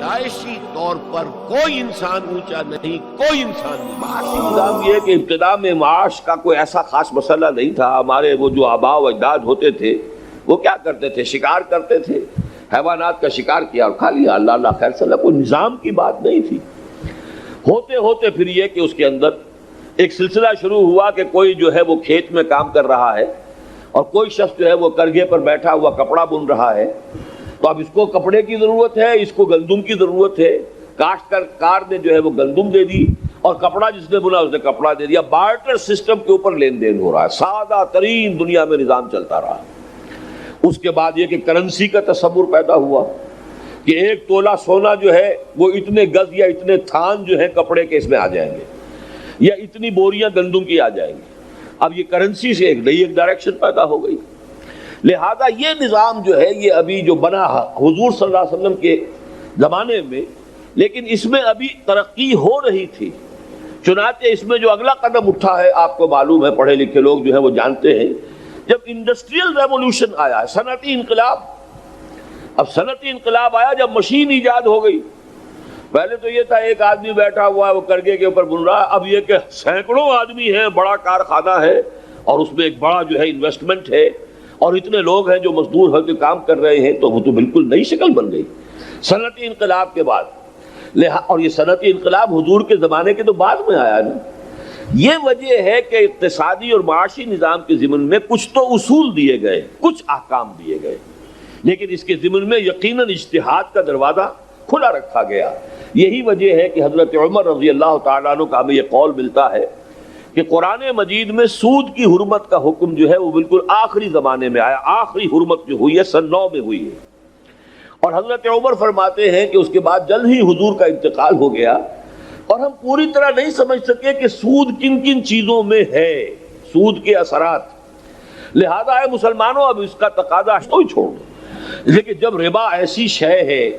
پیدائشی طور پر کوئی انسان اونچا نہیں، کوئی انسان نہیں۔ معاشی نظام یہ ہے کہ ابتدا میں معاش کا کوئی ایسا خاص مسئلہ نہیں تھا۔ ہمارے وہ جو آباء و اجداد ہوتے تھے وہ کیا کرتے تھے؟ شکار کرتے تھے، حیوانات کا شکار کیا اور کھا لیا، اللہ اللہ خیر صلی اللہ، کوئی نظام کی بات نہیں تھی۔ ہوتے ہوتے پھر یہ کہ اس کے اندر ایک سلسلہ شروع ہوا کہ کوئی جو ہے وہ کھیت میں کام کر رہا ہے اور کوئی شخص جو ہے وہ کرگھے پر بیٹھا ہوا کپڑا بن رہا ہے، تو اب اس کو کپڑے کی ضرورت ہے، اس کو گندم کی ضرورت ہے۔ کاشتکار نے جو ہے وہ گندم دے دی اور کپڑا جس نے بنا اس نے کپڑا دے دیا۔ بارٹر سسٹم کے اوپر لین دین ہو رہا ہے، سادہ ترین دنیا میں نظام چلتا رہا۔ اس کے بعد یہ کہ کرنسی کا تصور پیدا ہوا کہ ایک تولہ سونا جو ہے وہ اتنے گز یا اتنے تھان جو ہے کپڑے کے اس میں آ جائیں گے، یا اتنی بوریاں گندم کی آ جائیں گی۔ اب یہ کرنسی سے ایک نئی ڈائریکشن پیدا ہو گئی۔ لہذا یہ نظام جو ہے یہ ابھی جو بنا حضور صلی اللہ علیہ وسلم کے زمانے میں، لیکن اس میں ابھی ترقی ہو رہی تھی۔ چنانچہ اس میں جو اگلا قدم اٹھا ہے، آپ کو معلوم ہے، پڑھے لکھے لوگ جو ہے وہ جانتے ہیں، جب انڈسٹریل ریولوشن آیا ہے، صنعتی انقلاب۔ اب صنعتی انقلاب آیا جب مشین ایجاد ہو گئی۔ پہلے تو یہ تھا ایک آدمی بیٹھا ہوا ہے وہ کرگھے کے اوپر بن رہا ہے، اب یہ کہ سینکڑوں آدمی ہیں، بڑا کارخانہ ہے اور اس میں ایک بڑا جو ہے انویسٹمنٹ ہے اور اتنے لوگ ہیں جو مزدور ہو کے کام کر رہے ہیں، تو وہ تو بالکل نئی شکل بن گئی صنعتی انقلاب کے بعد۔ اور یہ صنعتی انقلاب حضور کے زمانے کے تو بعد میں آیا نا۔ یہ وجہ ہے کہ اقتصادی اور معاشی نظام کے ضمن میں کچھ تو اصول دیے گئے، کچھ احکام دیے گئے، لیکن اس کے ضمن میں یقیناً اجتہاد کا دروازہ کھلا رکھا گیا۔ یہی وجہ ہے کہ حضرت عمر رضی اللہ تعالیٰ عنہ کا ہمیں یہ قول ملتا ہے کہ قرآن مجید میں سود کی حرمت کا حکم جو ہے وہ بالکل آخری زمانے میں آیا، آخری حرمت جو ہوئی ہے سن 9 میں ہوئی ہے۔ اور حضرت عمر فرماتے ہیں کہ اس کے بعد جلد ہی حضور کا انتقال ہو گیا اور ہم پوری طرح نہیں سمجھ سکے کہ سود کن کن چیزوں میں ہے، سود کے اثرات۔ لہذا ہے مسلمانوں اب اس کا تقاضا تو ہی چھوڑ دو۔ لیکن جب ربا ایسی شے ہے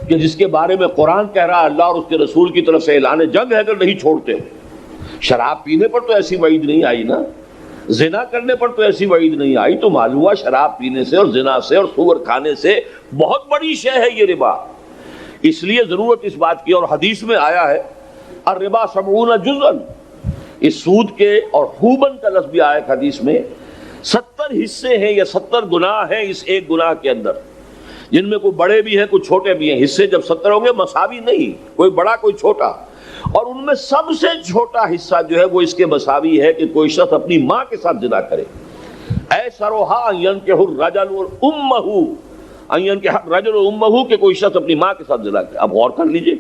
کہ جس کے بارے میں قرآن کہہ رہا ہے، اللہ اور اس کے رسول کی طرف سے اعلان جنگ ہے اگر نہیں چھوڑتے۔ شراب پینے پر تو ایسی وعید نہیں آئی نا، زنا کرنے پر تو ایسی وعید نہیں آئی، تو معلوم ہوا شراب پینے سے اور زنا سے اور سور کھانے سے بہت بڑی شے ہے یہ ربا۔ اس لیے ضرورت اس بات کی، اور حدیث میں آیا ہے الربا 70 جزءا، اس سود کے اور خوبن کا لفظ بھی آیا ہے حدیث میں، 70 حصے ہیں یا 70 گناہ ہیں اس ایک گناہ کے اندر، جن میں کوئی بڑے بھی ہیں کوئی چھوٹے بھی ہیں۔ حصے جب 70 ہوں گے مساوی نہیں، کوئی بڑا کوئی چھوٹا، اور ان میں سب سے چھوٹا حصہ جو ہے وہ اس کے مساوی ہے کہ کوئی شخص اپنی ماں کے ساتھ زنا کرے۔ ایسرھا ان ينکح الرجل امہ، ان ينکح الرجل امہ، کہ کوئی شخص اپنی ماں کے ساتھ زنا کرے۔ اب غور کر لیجئے،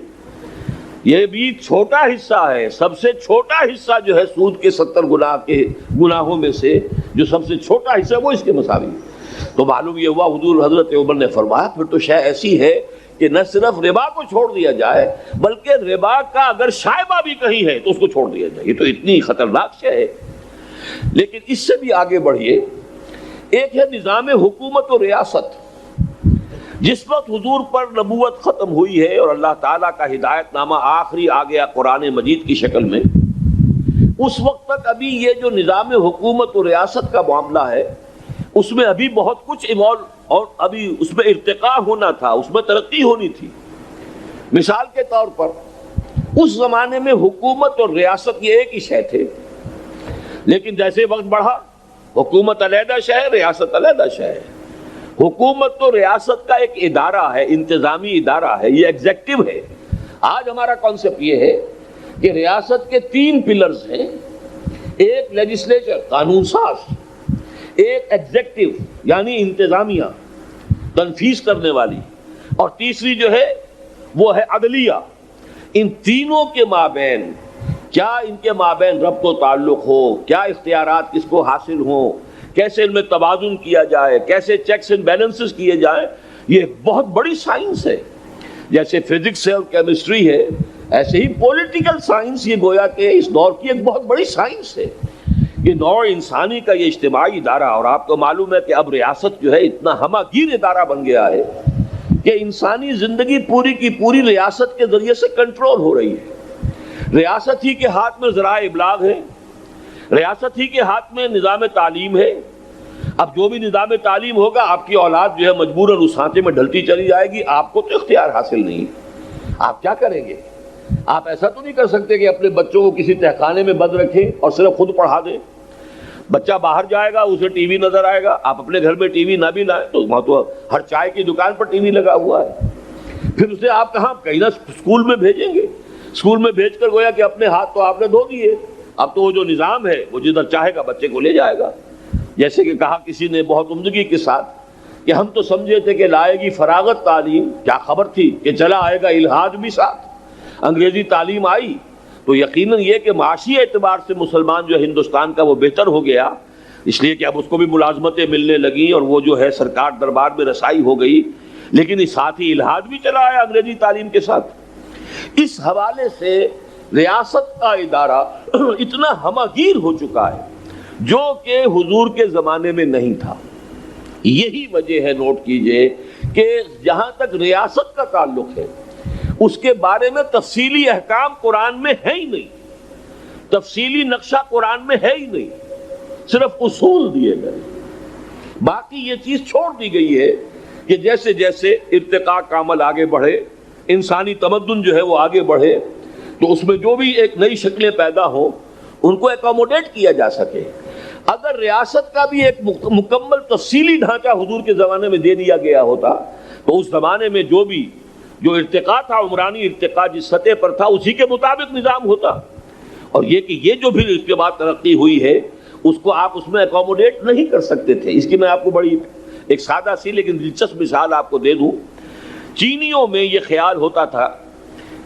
یہ بھی چھوٹا حصہ ہے، سب سے چھوٹا حصہ جو ہے سود کے 70 گناہ کے گناہوں میں سے جو سب سے چھوٹا حصہ ہے وہ اس کے مساوی ہے۔ تو معلوم یہ ہوا حضور حضرت عمر نے فرمایا پھر تو شے ایسی ہے کہ نہ صرف ربا کو چھوڑ دیا جائے بلکہ ربا کا اگر شائبہ بھی کہیں ہے تو اس کو چھوڑ دیا جائے، یہ تو اتنی خطرناک شے ہے۔ لیکن اس سے بھی آگے بڑھیے، ایک ہے نظام حکومت و ریاست۔ جس وقت حضور پر نبوت ختم ہوئی ہے اور اللہ تعالیٰ کا ہدایت نامہ آخری آ گیا قرآن مجید کی شکل میں، اس وقت تک ابھی یہ جو نظام حکومت و ریاست کا معاملہ ہے اس میں ابھی بہت کچھ ایوالو اور ابھی اس میں ارتقاء ہونا تھا، اس میں ترقی ہونی تھی۔ مثال کے طور پر اس زمانے میں حکومت اور ریاست یہ ایک ہی شے تھے، لیکن جیسے وقت بڑھا حکومت علیحدہ شے ہے، ریاست علیحدہ شے ہے۔ حکومت تو ریاست کا ایک ادارہ ہے، انتظامی ادارہ ہے، یہ ایگزیکٹو ہے۔ آج ہمارا کانسیپٹ یہ ہے کہ ریاست کے 3 پلرز ہیں، ایک لیجسلیچر قانون ساز، ایک ایگزیکٹو یعنی انتظامیہ تنفیذ کرنے والی، اور تیسری جو ہے وہ ہے عدلیہ۔ ان تینوں کے مابین کیا ان کے مابین ربط و تعلق ہو، کیا اختیارات کس کو حاصل ہوں، کیسے ان میں توازن کیا جائے، کیسے چیکس اینڈ بیلنسز کیے جائیں، یہ بہت بڑی سائنس ہے۔ جیسے فزکس ہے اور کیمسٹری ہے، ایسے ہی پولیٹیکل سائنس یہ گویا کہ اس دور کی ایک بہت بڑی سائنس ہے۔ یہ نوع انسانی کا یہ اجتماعی ادارہ، اور آپ کو معلوم ہے کہ اب ریاست جو ہے اتنا ہمہ گیر ادارہ بن گیا ہے کہ انسانی زندگی پوری کی پوری ریاست کے ذریعے سے کنٹرول ہو رہی ہے۔ ریاست ہی کے ہاتھ میں ذرائع ابلاغ ہے، ریاست ہی کے ہاتھ میں نظام تعلیم ہے۔ اب جو بھی نظام تعلیم ہوگا آپ کی اولاد جو ہے مجبوراً اس سانچے میں ڈھلتی چلی جائے گی، آپ کو تو اختیار حاصل نہیں۔ آپ کیا کریں گے؟ آپ ایسا تو نہیں کر سکتے کہ اپنے بچوں کو کسی تہخانے میں بند رکھیں اور صرف خود پڑھا دیں. بچہ باہر جائے گا اسے ٹی وی نظر آئے گا, آپ اپنے گھر میں ٹی وی نہ بھی لائیں تو وہاں تو ہر چائے کی دکان پر ٹی وی لگا ہوا ہے. پھر اسے آپ کہاں کہیں نہ اسکول میں بھیجیں گے, اسکول میں بھیج کر گویا کہ اپنے ہاتھ تو آپ نے دھو دیے, اب تو وہ جو نظام ہے وہ جدھر چاہے گا بچے کو لے جائے گا. جیسے کہ کہا کسی نے بہت عمدگی کے ساتھ کہ ہم تو سمجھے تھے کہ لائے گی فراغت تعلیم, کیا خبر تھی کہ چلا آئے گا الحاد بھی ساتھ. انگریزی تعلیم آئی تو یقیناً یہ کہ معاشی اعتبار سے مسلمان جو ہندوستان کا وہ بہتر ہو گیا, اس لیے کہ اب اس کو بھی ملازمتیں ملنے لگیں اور وہ جو ہے سرکار دربار میں رسائی ہو گئی, لیکن اس ساتھ ہی الحاد بھی چلا آیا انگریزی تعلیم کے ساتھ. اس حوالے سے ریاست کا ادارہ اتنا ہمہ گیر ہو چکا ہے جو کہ حضور کے زمانے میں نہیں تھا. یہی وجہ ہے, نوٹ کیجئے, کہ جہاں تک ریاست کا تعلق ہے اس کے بارے میں تفصیلی احکام قرآن میں ہے ہی نہیں, تفصیلی نقشہ قرآن میں ہے ہی نہیں, صرف اصول دیے گئے. باقی یہ چیز چھوڑ دی گئی ہے کہ جیسے جیسے ارتقاء کا عمل آگے بڑھے, انسانی تمدن جو ہے وہ آگے بڑھے, تو اس میں جو بھی ایک نئی شکلیں پیدا ہوں ان کو اکوموڈیٹ کیا جا سکے. اگر ریاست کا بھی ایک مکمل تفصیلی ڈھانچہ حضور کے زمانے میں دے دیا گیا ہوتا تو اس زمانے میں جو ارتقاء تھا, عمرانی ارتقاء جس سطح پر تھا, اسی کے مطابق نظام ہوتا. اور یہ کہ یہ جو بھی اس کے بعد ترقی ہوئی ہے اس کو آپ اس میں اکوموڈیٹ نہیں کر سکتے تھے. اس کی میں آپ کو بڑی ایک سادہ سی لیکن دلچسپ مثال آپ کو دے دوں. چینیوں میں یہ خیال ہوتا تھا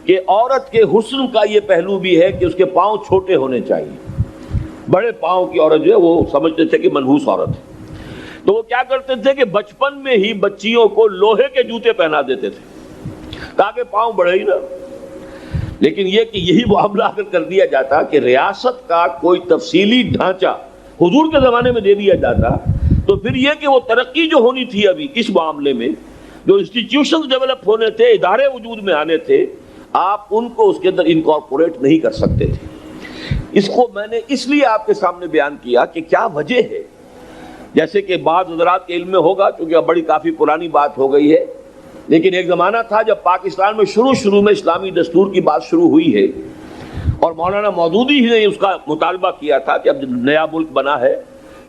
کہ عورت کے حسن کا یہ پہلو بھی ہے کہ اس کے پاؤں چھوٹے ہونے چاہیے. بڑے پاؤں کی عورت جو ہے وہ سمجھتے تھے کہ منحوس عورت ہے, تو وہ کیا کرتے تھے کہ بچپن میں ہی بچیوں کو لوہے کے جوتے پہنا دیتے تھے تاکہ پاؤں بڑھے ہی نہ. لیکن یہ کہ یہی معاملہ اگر کر دیا جاتا کہ ریاست کا کوئی تفصیلی ڈھانچہ حضور کے زمانے میں دے دیا جاتا تو پھر یہ کہ وہ ترقی جو ہونی تھی ابھی اس معاملے میں, جو انسٹیٹیوشنز ڈیولپ ہونے تھے, ادارے وجود میں آنے تھے, آپ ان کو اس کے اندر انکارپوریٹ نہیں کر سکتے تھے. اس کو میں نے اس لیے آپ کے سامنے بیان کیا کہ کیا وجہ ہے. جیسے کہ بعض حضرات کے علم میں ہوگا, کیونکہ اب بڑی کافی پرانی بات ہو گئی ہے, لیکن ایک زمانہ تھا جب پاکستان میں شروع میں اسلامی دستور کی بات شروع ہوئی ہے, اور مولانا مودودی ہی نے اس کا مطالبہ کیا تھا کہ اب نیا ملک بنا ہے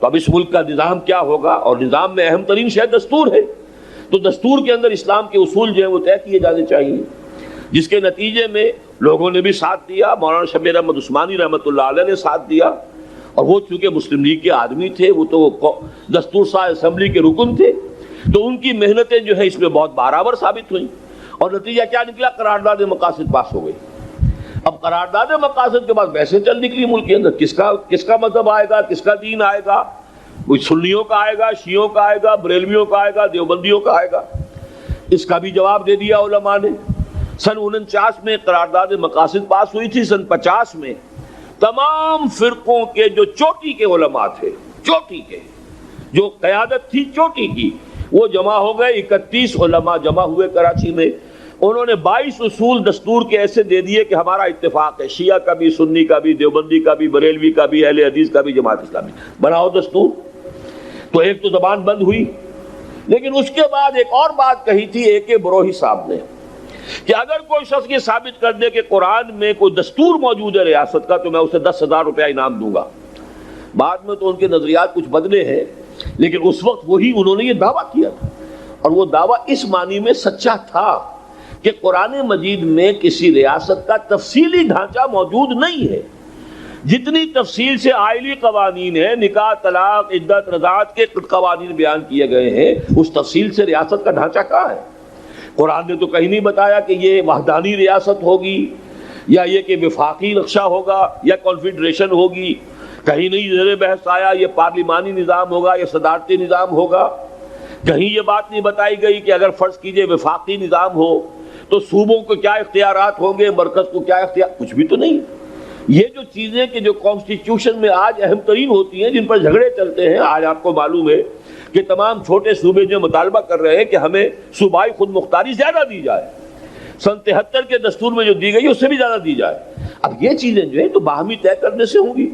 تو اب اس ملک کا نظام کیا ہوگا, اور نظام میں اہم ترین شے دستور ہے, تو دستور کے اندر اسلام کے اصول جو ہیں وہ طے کیے جانے چاہیے. جس کے نتیجے میں لوگوں نے بھی ساتھ دیا, مولانا شبیر احمد عثمانی رحمۃ اللہ علیہ نے ساتھ دیا, اور وہ چونکہ مسلم لیگ کے آدمی تھے, وہ تو دستور ساز اسمبلی کے رکن تھے, تو ان کی محنتیں جو ہے اس میں بہت بارآور ثابت ہوئیں, اور نتیجہ کیا نکلا, قرارداد مقاصد پاس ہو گئی. اب قرارداد مقاصد کے بعد ویسے چل نکلی ملک کے اندر, کس کا مذہب آئے گا, کس کا دین آئے گا, کوئی سنیوں کا آئے گا, شیعوں کا آئے گا, بریلویوں کا آئے گا, دیوبندیوں کا آئے گا. اس کا بھی جواب دے دیا علماء نے. سن 49 میں قرارداد مقاصد پاس ہوئی تھی. سن 50 میں تمام فرقوں کے جو چوٹی کے علماء تھے, چوٹی کے جو قیادت تھی چوٹی کی, وہ جمع ہو گئے. 31 علماء جمع ہوئے کراچی میں. انہوں نے 22 اصول دستور کے ایسے دے دیے کہ ہمارا اتفاق ہے, شیعہ کا بھی, سنی کا بھی, دیوبندی کا بھی, بریلوی کا بھی, اہل حدیث کا بھی, جماعت اسلامی, بناؤ دستور. تو ایک تو زبان بند ہوئی. لیکن اس کے بعد ایک اور بات کہی تھی اے کے بروہی صاحب نے کہ اگر کوئی شخص یہ ثابت کر دے کہ قرآن میں کوئی دستور موجود ہے ریاست کا تو میں اسے 10,000 روپیہ انعام دوں گا. بعد میں تو ان کے نظریات کچھ بدلے ہیں, لیکن اس وقت وہی انہوں نے یہ دعویٰ کیا تھا, اور وہ دعویٰ اس معنی میں سچا تھا کہ قرآن مجید میں کسی ریاست کا تفصیلی ڈھانچہ موجود نہیں ہے. جتنی تفصیل سے آئلی قوانین ہیں, نکاح, طلاق, عدت, رضاعت کے قوانین بیان کیے گئے ہیں, اس تفصیل سے ریاست کا ڈھانچہ کہاں ہے؟ قرآن نے تو کہیں نہیں بتایا کہ یہ وحدانی ریاست ہوگی, یا یہ کہ وفاقی نقشہ ہوگا, یا کانفیڈریشن ہوگی. کہیں نہیں زیر بحث آیا یہ پارلیمانی نظام ہوگا یا صدارتی نظام ہوگا. کہیں یہ بات نہیں بتائی گئی کہ اگر فرض کیجئے وفاقی نظام ہو تو صوبوں کو کیا اختیارات ہوں گے, مرکز کو کیا اختیار, کچھ بھی تو نہیں. یہ جو چیزیں کہ جو کانسٹیٹیوشن میں آج اہم ترین ہوتی ہیں, جن پر جھگڑے چلتے ہیں, آج آپ کو معلوم ہے کہ تمام چھوٹے صوبے جو مطالبہ کر رہے ہیں کہ ہمیں صوبائی خود مختاری زیادہ دی جائے, سن 73 کے دستور میں جو دی گئی اس سے بھی زیادہ دی جائے. اب یہ چیزیں جو ہیں تو باہمی طے کرنے سے ہوں گی,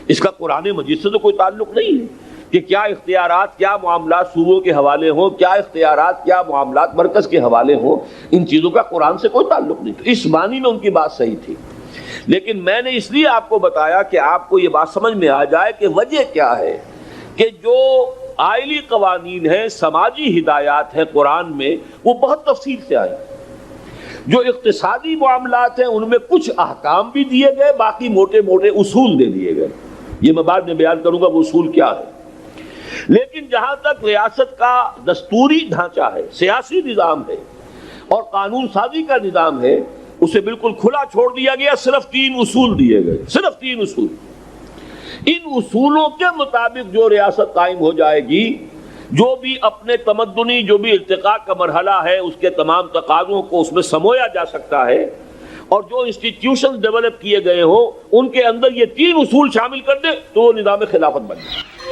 اس کا قرآن مجید سے تو کوئی تعلق نہیں ہے. کہ کیا اختیارات، کیا معاملات صوبوں کے حوالے ہوں، کیا اختیارات، کیا معاملات مرکز کے حوالے ہوں، ان چیزوں کا قرآن سے کوئی تعلق نہیں. تو اس معنی میں ان کی بات صحیح تھی. لیکن میں نے اس لیے آپ کو بتایا کہ آپ کو یہ بات سمجھ میں آ جائے کہ وجہ کیا ہے کہ جو آئلی قوانین ہیں، سماجی ہدایات ہیں قرآن میں، وہ بہت تفصیل سے آئے. جو اقتصادی معاملات ہیں ان میں کچھ احکام بھی دیے گئے، باقی موٹے موٹے اصول دے دیے گئے. یہ میں بعد میں بیان کروں گا وہ اصول کیا ہے. لیکن جہاں تک ریاست کا دستوری ڈھانچہ ہے، سیاسی نظام ہے اور قانون سازی کا نظام ہے، اسے بالکل کھلا چھوڑ دیا گیا. صرف 3 اصول دیے گئے، صرف 3 اصول. ان اصولوں کے مطابق جو ریاست قائم ہو جائے گی، جو بھی اپنے تمدنی جو بھی ارتقاء کا مرحلہ ہے اس کے تمام تقاضوں کو اس میں سمویا جا سکتا ہے، اور جو انسٹیٹیوشن ڈیولپ کیے گئے ہوں ان کے اندر یہ 3 اصول شامل کر دے تو وہ نظام خلافت بن جائے.